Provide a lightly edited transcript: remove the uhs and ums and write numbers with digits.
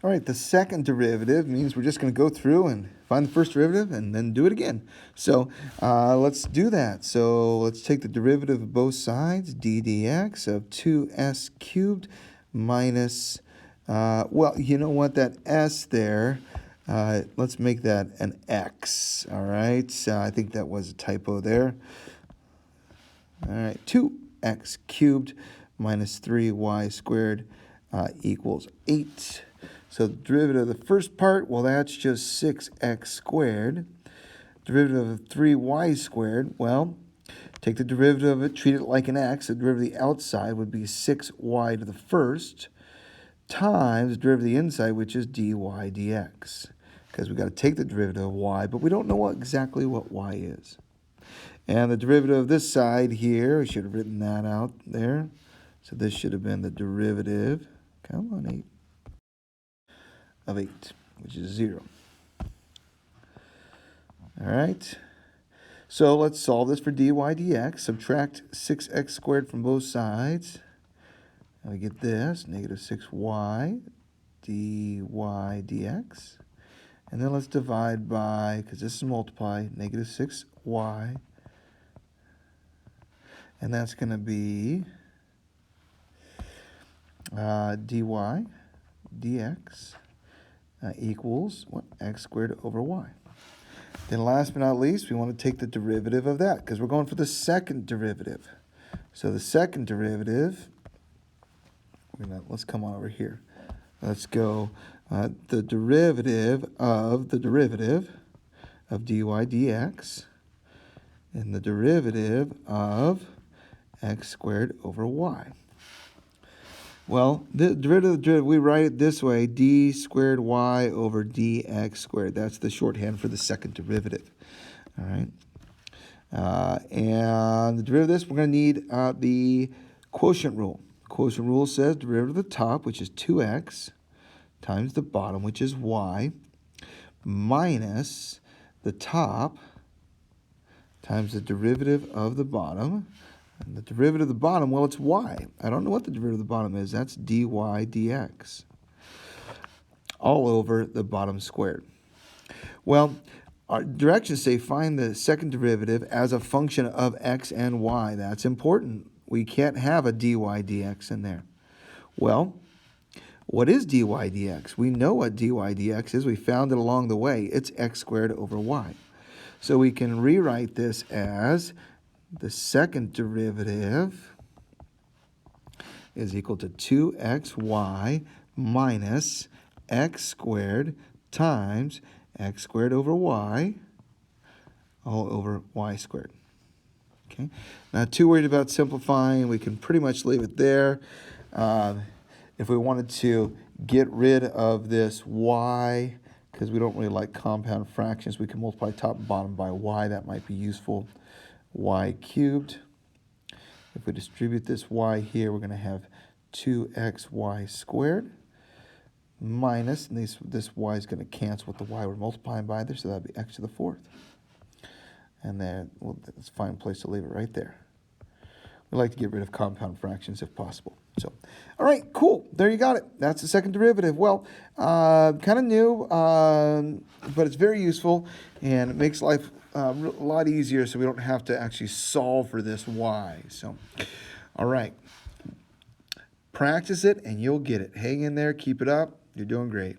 All right, the second derivative means we're just going to go through and find the first derivative and then do it again. So let's do that. So let's take the derivative of both sides, d dx of 2s cubed minus, well, you know what, that s there, let's make that an x, all right? I think that was a typo there. All right, 2x cubed minus 3y squared equals 8. So the derivative of the first part, well, that's just 6x squared. Derivative of 3y squared, well, take the derivative of it, treat it like an x. The derivative of the outside would be 6y to the first times the derivative of the inside, which is dy dx. Because we've got to take the derivative of y, but we don't know exactly what y is. And the derivative of this side here, we should have written that out there. So this should have been the derivative, come on, 8, of 8, which is 0. All right. So let's solve this for dy dx. Subtract 6x squared from both sides. And we get this, negative 6y dy dx. And then let's divide by, because this is multiply, negative 6y. And that's going to be dy dx equals what? X squared over y. Then last but not least, we want to take the derivative of that because we're going for the second derivative. So the second derivative, let's come on over here. Let's go the derivative of dy dx and the derivative of x squared over y. Well, the derivative of the derivative, we write it this way, d squared y over dx squared. That's the shorthand for the second derivative. All right. And the derivative of this, we're going to need the quotient rule. Quotient rule says derivative of the top, which is 2x, times the bottom, which is y, minus the top times the derivative of the bottom. And the derivative of the bottom, well, it's y. I don't know what the derivative of the bottom is. That's dy dx, all over the bottom squared. Well, our directions say find the second derivative as a function of x and y. That's important. We can't have a dy dx in there. Well, what is dy dx? We know what dy dx is. We found it along the way. It's x squared over y. So we can rewrite this as the second derivative is equal to 2xy minus x squared times x squared over y, all over y squared. Okay. Not too worried about simplifying. We can pretty much leave it there. If we wanted to get rid of this y, because we don't really like compound fractions, we can multiply top and bottom by y. That might be useful. Y cubed. If we distribute this y here, we're going to have 2xy squared minus, and this y is going to cancel with the y we're multiplying by there, so that would be x to the fourth. And then, well, that's a fine place to leave it right there. We like to get rid of compound fractions if possible. So, all right, cool. There you got it. That's the second derivative. Well, kind of new, but it's very useful, and it makes life a lot easier so we don't have to actually solve for this y. So, all right. Practice it, and you'll get it. Hang in there. Keep it up. You're doing great.